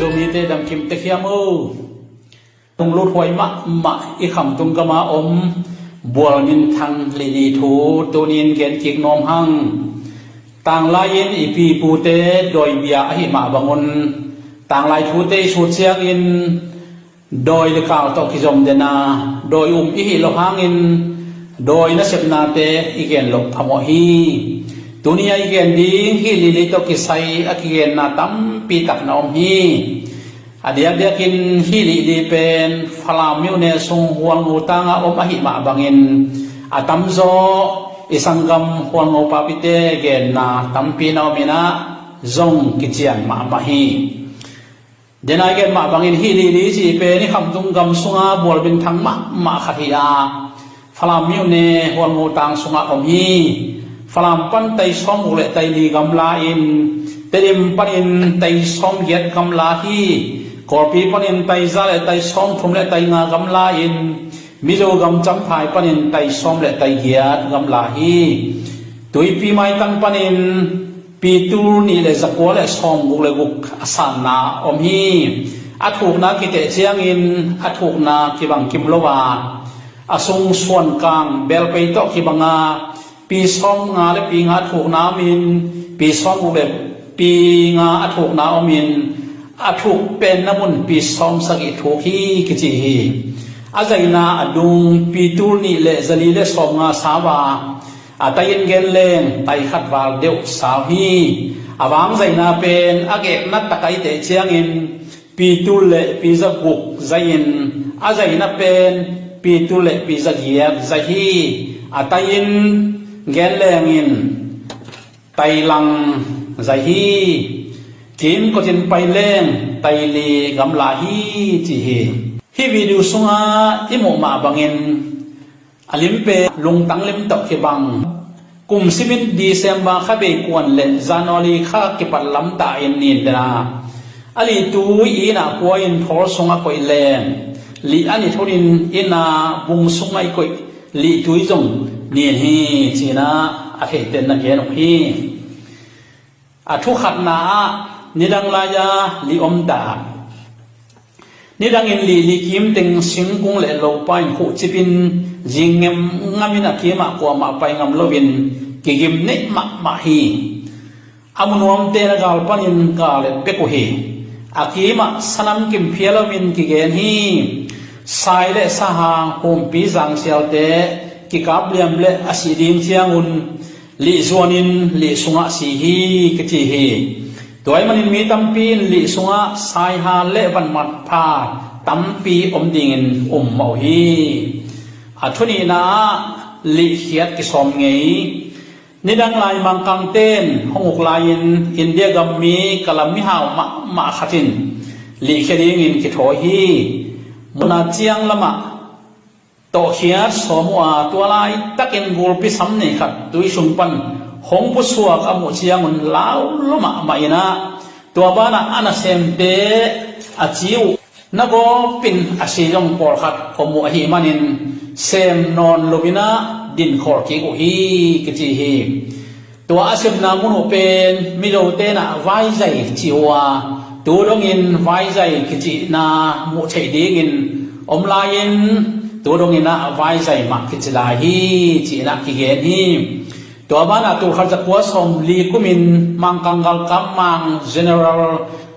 โดมีเตดังคิมตะเคียมตรงลุดหวยมะอีคำตรงกมาอมบัวนินทังลีนีทูตัวนินเกนกิกนอมหังต่างลายอินอีปีปูเตโดยเบียหิมะบังนต่างลายทูเตสุดเสียงอินโดยเลกาวตอกิจอมเดนาโดยอิหิโลหังอินโดยนัสเซปนาเตอีเกนลกพมฮีตัวนี้อีเกนดิ้งฮิลิลิตอกิไซอากิเกนนาตัมปีตักนอมฮีอเดียกินฮิลิลิเป็นฟลามิวเนซุงฮวงงูตังอมหิมะบังอินอาตัมโซอิสังกัมฮวงงูปาปิเตเกนนาตัมปีนอมินะซงกิจยันมะฮีเดนายเกนมาบางอินฮิลีลีจีเปนี่คำตุงกำสุงาบัวบินทั้งมาขัดยาฟลามมิวเนหัวงูตังสุงาอมฮีฟลามปันไตซอมอุเลไตลีกำลาอินเตดิมปันอินไตซอมเย็ดกำลาฮีกอปีปันอินไตซาเลไตซอมทุมเลไตงากำลาอินมิโลกำจำพายปันอินไตซอมเลไตเย็ดกำลาฮีตุยปีไม่ตั้งปันอินปีตูนี่เลยสักวันเลยส่งบุกเลยบุกสันนาอมฮีอาถูกนากิเตเชียงอินอาถูกนาคิบังคิมโลวาอาทรงส่วนกลางเบลไปต่อคิบังอาปีส่งงาและปีงาถูกนามินปีส่งบุกเลยปีงาอาถูกนาอมินอาถูกเป็นน้ำมันปีส่งสักอิถูกฮีกิจิฮีอาใจนาอดุงปีตูนี่เลยจะลีเลยส่งงาสาวาอาตยินเกลเลงไตขัดวาลเดียวสาวฮีอาวางใจนาเป็นอาเกกนัดตะไคเตเชียงอินปีตุเลปีจะกุกใจอินอาใจนาเป็นปีตุเลปีจะเยียบใจฮีอาตยินเกลเลงอินไตลังใจฮีกิมก็จินไปเลงไตลีกำลาฮีจีฮีวิดีโอสุงาอิโมมาบังอินอลิมเปลงตั้งลิมตอกที่บังกุม11 Desember ข้าเบกวนเล่จานอลีข้าเก็บปัดลำตาอินนินเดนาอลีตูอีน่ะกวยอินทอสงะกวยแรงลีอันนี้ทุรินอินาบุงสงะกวยลีตุยจงเนียนฮีจีน่าอาเขตเต็นนักเรียนของพี่ทุกขัดนานิดังลายาลีอมดานี่ดังอินลีคิมติงสิงกุงเลโลไปหูจิปินจิงเงมงามินักคิมากว่ามาไปงามโลวินกิกิมเนมาฮีอามุนวมเตนกาลปันินกาเลเปกุฮีอาคิมาสนามกิมเพียลวินกิเกนฮีสายเลสหางโฮมปีจังเซียลเตกิกาบเลียมเลอสิดิมเชียงอุนลีจวนินลีสุงะสีฮีกิจิฮีตัวมันมีตั้มปีนลิสุงะสายหาเล่วันมัดพาตั้มปีอมดิ่งเมาฮีอัทุนีนาลิเขียดกิสอมไงนี่ดังลายมังกังเต้นห้องอุกลายอินเดียกัมมีกะลามิฮาวมาขัดินลิเขียดิงินกิโถฮีมุนาเจียงละมะโตเขียดสมัวตัวลายตะกินกูลปิสัมนี่ขัดดุยสุนปันหงปุสวกอมุเชียงุนลาวลมะมาอินะตัวบ้านอันเซมเปอาจิวนักปินอาศิยงปอลขัดขมุหิมันินเซมนอนลูบินะดินขอกิกุฮีกิจิฮีตัวอาศิบนามุนเป็นมิโลเตนะไว้ใจจิวาตัวดงอินไว้ใจกิจินามุเฉดีกินอมลายินตัวดงอินนะไว้ใจมักกิจิลาฮีจินะกิเกนฮีตัวบ้านตัวขัดจักรวาลสมลีกุมินมังกังกัลกัมมัง General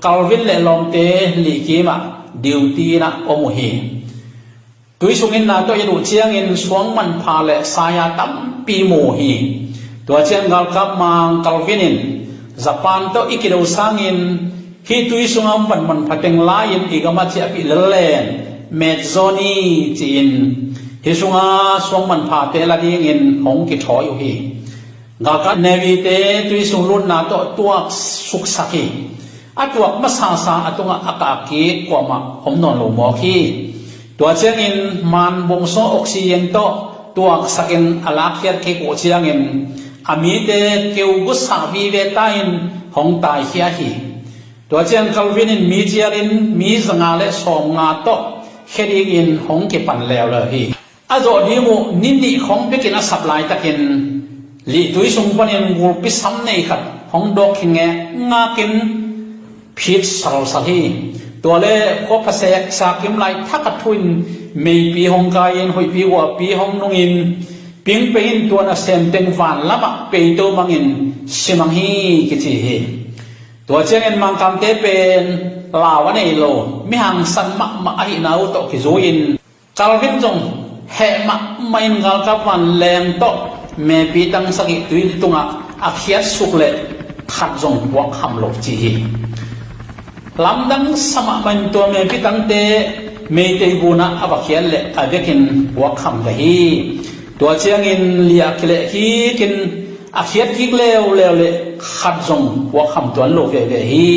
Calvin เลลองเตลีกิมาดิวตีนะอมุฮีตุยสุงินนาตัวยันอุเชียงอินสวงมันพาเลสายาตัมปีโมฮีตัวเชียงกัลกัมมัง Calvin อินญี่ปุ่นตัวอิกิโดสังอินฮีตุยสุงามมันพัดเต็งลายินอีกมาเชียปิเลเลนเมดโซนีจีนฮีสุงาสวงมันพาเตลาดีอินหงกิทออยู่ฮีกาการเนวิเตตุยสุรุนนาตัวสุขสักีตัวมาสางสางตัวอากาศกีกว่ามาหอมนอนลงหมอขี้ตัวเชียงอินมันบงโซออกซิเจนตัวสักินอลาเคียร์เกโอเชียงอินอามีเตเกวกุสาวีเวตาอินหงตายเฮียฮีตัวเชียงคัลวินินมีเจียรินมีสงาเลสองงาโตเฮดิอินหงเก็บปันแล้วเลยฮีอาโจดีมูนินนี่ของเปกินสับลายตะกินลีตุยสงปันยังกูปิสัมในขัดของดอกหิงเงงากิน พิษสารสหีตัวเล่พวกภาษาสากิมไลทักทุนมีปีหงกายินหอยปีวัวปีหงนงอินปิงเป็นตัวนักเซมเต็งฟันละมะเปย์ตัวมังอินสิมังฮีกิจิฮีตัวเจ้าเงินมังคำเตเป็นลาวันเอโลมิหังสันมะมะอินาอุตกิจูอินกาลวินจงเหมะไม่งกาลกับวันแรงโตเมปีตังสกิตุยตุงะอาเขียสุกเล่ขัดจงวักคำโลจีฮีลำดังสมะมันตัวเมปีตังเตเมเตบุนะอาบักเขียนเล่อาเวกินวักคำกะฮีตัวเชียงอินเลียกเละฮีกินอาเขียนกิกเลวเละขัดจงวักคำตัวโลกเกฮี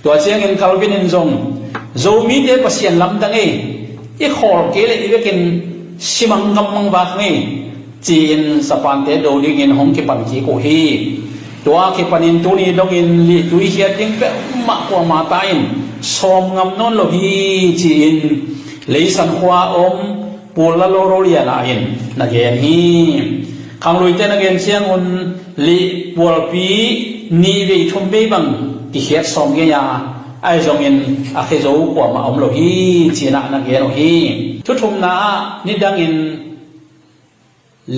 ตัวเชียงอินคาลวินจงโจมีเดปเสียนลำดังอีขอลเกเลอีเวกินสิมังกำมังบากจีนสปานเตโดดิงินหงกิปันจีโกฮีตัวกิปันินตุนีดงอินลีตุยเฮียติงเปมะกว่ามาตาอินสมงำนนโลฮีจีนเลยสันขวาอมปูลโลโรเลียนาอินนักเรียนฮีขังลุยเตนักเรียนเชียงอุนลีปูลปีนีเวทุมเบบังที่เฮียสมเกียไอจงอินอาเคโจกว่ามาอมโลฮีจีน่านักเรียนโลฮีทุกทุมนานิดังอิน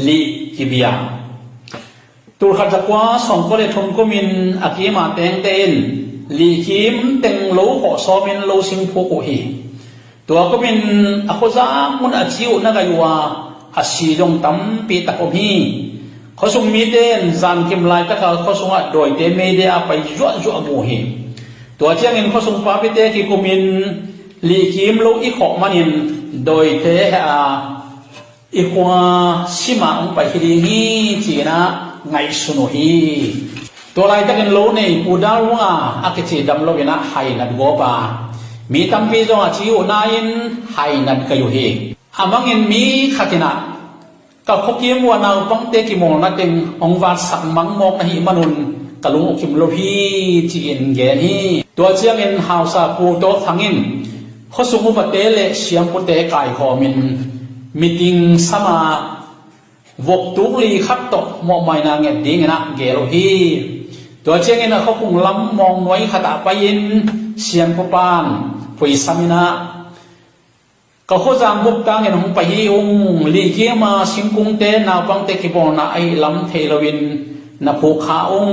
ลีกิบิยาตัวขัดจักว่าสองคนเลยทุนก็มินอากีมาเตงเตนลีคิมเตงโลขอซอมินโลสิงพูกุฮีตัวก็มินอาโคซามุนอาชิวนักยัวอาชีดงตั้มปีตะกฮีเขาส่งมีเตนจานคิมไลตะเขาส่งอัดโดยเตเมเดียไปจั่วมูฮีตัวเจ้าเงินเขาส่งปาปิเตกิกุมินลีคิมโลอีขอมันินโดยเตอีกว่าสิมาองไปฮิริฮีจีนะไงสุนฮีตัวไรตะกันโลนี่ปูดาวงาอักจีดำโลกินะไฮนัดโกบามีตั้มปีจงอาชิวนายินไฮนัดกยุฮีอามังอินมีขัดนะกับพวกยิมวานาปังเตกิโมนัดเต็งองวาสักมังมอกนะฮิมนุนกะลุงกิมโลฮีจีอินเกนีตัวเจียงอินฮาวซาปูโตทังอินเขาสุมุปเตเลเสียงปุเตกายขอมินมีติงสมาวกตุลีขัดตกมองไม่นางเงดิ้งนะเกลฮีตัวเชียงนะเขาคงล้ำมองไว้ขดาไปยินเสียงผู้ปานผู้สามินะก็เขาจางบุกตังเงินของไปฮิองลีเกียมาสิงกุงเตนาบังเตกิบอนาไอล้ำเทลวินนาภูขาอง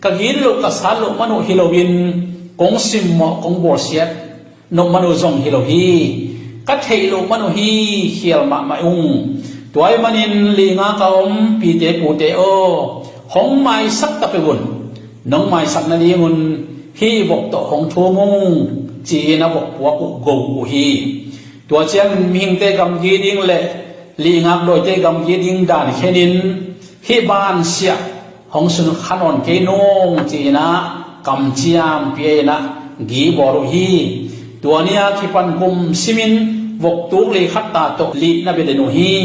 ก็ยินลูกกษัตริย์ลูกมนุฮิโลวินกงซิมหมอกงบัวเสียดนกมนุจงฮิโลฮีก็เทลูมนุฮีเขียลมาไม่อุ้งตัวไอ้มันินลีงากอมปีเตปูเตโอหงไม้สักตะไปบุญน้องไม้สักนาดีงุนฮีบอกต่อหงทัวมุงจีนะบอกว่ากุโกฮีตัวเชียงมิงเตกำยีดิ้งเละลีงากโดยเตกำยีดิ้งด่านเขนินฮีบานเสียหงสุนขนนเกนงจีนะกำจียมเปียนะกีบอรุฮีตัวนี้ที่ปันกุมซิมินวกตุกลีขัดตาตกลีนับเดนุฮี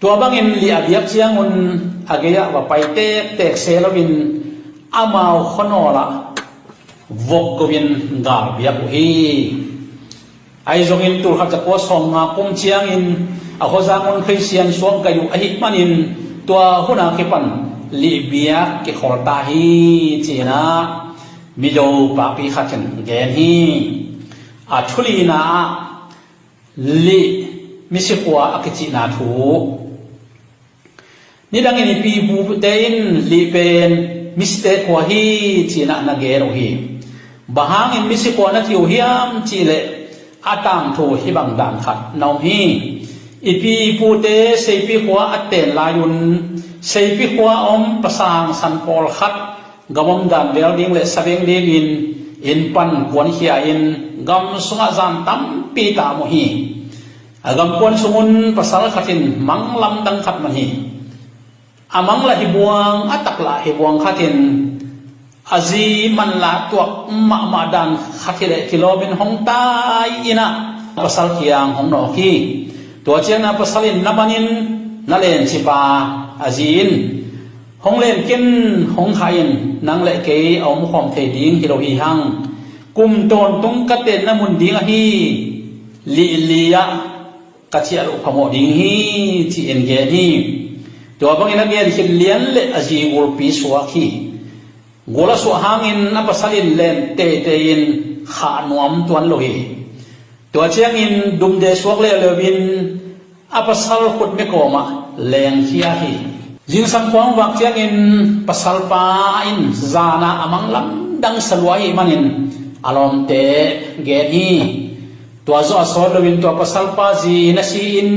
ตัวบางอินลีอาเดียกเชียงอุนอาเกียว่าไปเตกเซลวินอามาขนอละวกกวินกาเบียกฮีไอจงอินตัวขัดจะกัวสองงากุมเชียงอินอาโคจางอุนคริสเตียนสวงกัยุอหิมันอินตัวหุนาคิปันลีเบียกขอตาฮีจีนะมิโยปาปีขัดกันแกนฮีอาทุลีนาลีมิสิขัวอักจินาทูนี่ดังนี้ปีบูเตนลีเป็นมิสเตขัวฮีจีนานาเกโรฮีบางหังมิสิขัวนักอยู่ฮิมจีเลอาตังทูฮิบังดังขัดนองฮีอีปีบูเตเซปีขัวอัตเตนลายุนเซปีขัวอมประสางสันปอลขัดกำมดันเวลดิ้งเลสเวงดิ้งอินปันกวนเฮียอินกำสุงอาจารย์ตั้มปีตาโมฮีกำกวนสมุนภาษาขัดินมังลำดังขัดมันฮีอามังละฮิบวงอัตักละฮิบวงขัดินอาจีมันละตัวมาดันขัดิเลกิโลบินหงตายอินะภาษาเคียงหงนอกีตัวเจ้านะภาษาลินนับนินนั่นเลนชิปาอาจีนหงเล่นกินหงไทยนังเละเกยเอามุขอมเทดิ้งฮิโรฮีฮังกุมโตนตุงกะเตนน้ำมุนดิ้งฮีลีลียะกะเชียรุพโมดิ้งฮีที่เอ็นเกฮีตัวบางอย่างนักเรียนคิดเลี้ยนเละอจีวอลปีสวาคี gola su hangin apasalin len te in kha nuam tuan lohi tua chiang in dum de suak le lewin apasal khut me koma leng khia hi jing sang kwang wak chiang in pasal pa in zana amang lam dang salwai manin alom te ge hi tua zo asol lewin tua pasal pa ji na si in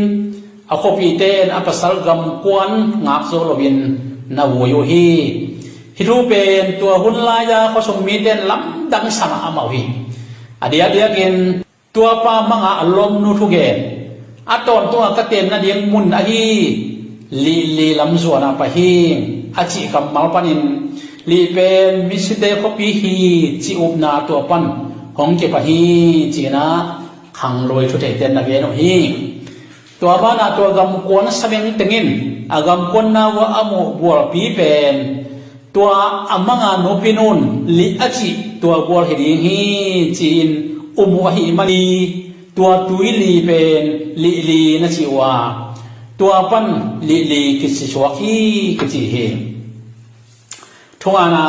a khopi ten apasal gam kwan ngak zo lewin na woyo hi hiru pen tua hun la ya ko song mi ten lam dang sama amau hi adia kin tua pa manga alom nu thu gen aton tua ka tem na ding mun a hi li lam zuana pa hi a chi kam mal panin li pen mi si te ko pi hi chi up na tua pan hong ke pa hi chi na khang loi thu te ten na ge no hi tua ba na tua gam kon sameng tengin agam kon na wa amu bol pi pen tua amanga no pinun li a chi tua bol hi ding hi chin hi mani tua tui li pen li na chi wa tua pan li ki chi chwa ki chi he thunga na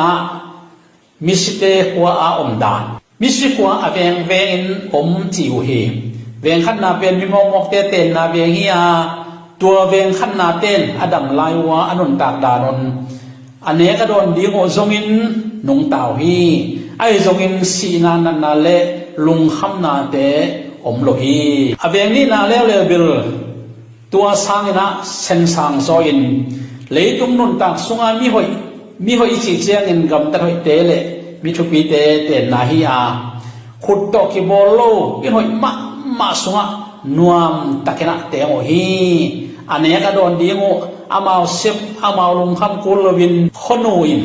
misite kwa a dan misi kwa a veng in chi u he veng khat na pen mi mok te ten na veng hi a tua veng khat na ten adam lai wa anun tak danon ane ka don ding o zongin nung tau hi ai zongin si na le lung kham na te om lo hi aveng ni na le bil tua sangina sen sang so in leitung nun tak sunga mi hoi chi chiang in gam ta hoi te le mi thu pi te na hi a khut to ki bol lo in hoi ma sunga nuam takena te mo hi ane ka don ding o amau sep amau lung kham kul lovin khonuin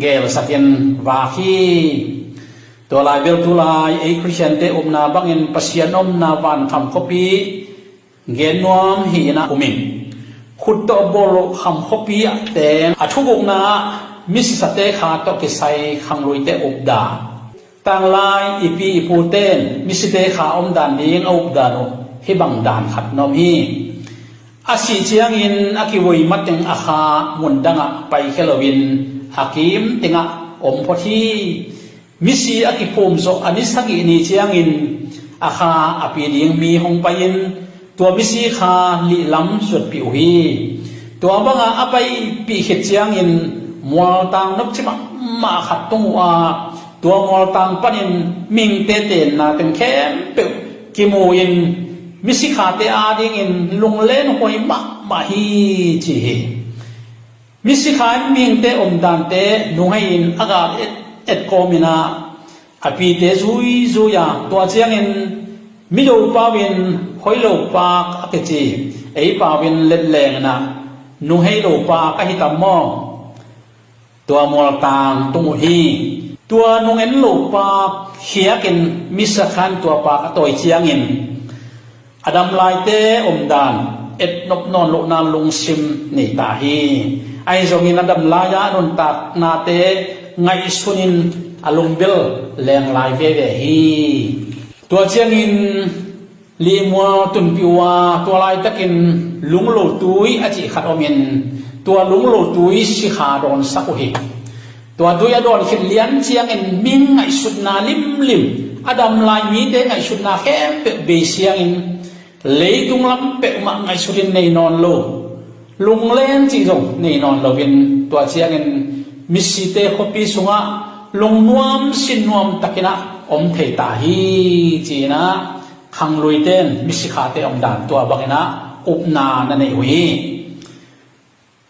gel sakin wa hiตัวลายเวลตุลายไอคริสเตียนเตอมนาบังอินปัสยานอมนาวันคำคบีเกนนวมหีนาอุมิงขุดตัวบอลคำคบีแต่อัทุกงนามิสสเตขาตกิไซขังลุยเตอุบดาต่างลายอีปีอีปูเตนมิสเตขาอมดานดิ้งอุบดานุให้บังดานขัดนอมฮีอาศิเจียงอินอากิวยมัดยังอาคามุนดังไปเคลวินอากิมติงอมพอทีมิสีอากิภูมิโซอันนี้สักอินีเชียงอินอาคาอภิเลียงมีหงไปอินตัวมิสีคาลิลำสุดปิวฮีตัวบางอาไปปีเขตเชียงอินมัวตังนับชิมาขัดตงว่าตัวมัวตังปันินมิงเตเตนนาเป็นแค่เปิวกิโมอินมิสีคาเตอาดิงอินลุงเล่นหอยมาฮีจีเฮมิสีคามิงเตอมดันเตนุ่งให้อินอากาศเอ็ดโกมินาอภิเตซุยตัวเจียงอินมิโลปาวินหอยโลปากอเกจีไอปาวินเล็ดแรงนะนุ่งให้โลปากหิตามอตัวมอลตางตุงฮีตัวนุ่งเอ็นโลปากเขียกินมิสขันตัวปากตัวเจียงอินอดัมลายเตอมดานเอ็ดนบนอนโลนานลุงซิมนี่ตาฮีไอทรงอินอดัมลายานุนตักนาเตไงสุนินอารมณ์เบลแรงลายเวฮีตัวเชียงอินลีมัวตุนปิวาตัวลายตะกินลุงโลตุยอจิขัดอมินตัวลุงโลตุยสิขาดอนสักหิตัวตุยดอนขิดเลี้ยนเชียงอินมิงไงสุดนาลิมอดัมลายมีเตไงสุดนาแค่เปเบเชียงอินเลยตุงลำเปมาไงสุดินในนอนโลลุงเล่นจีจงในนอนโลวินตัวเชียงอินมิสิเตขปีสุงะลงนวมสินนวมตะกินะอมเทตาฮีจีนะขังลุยเต้นมิสิขาเตอมดานตัวบักนะอุบนานั่นเอง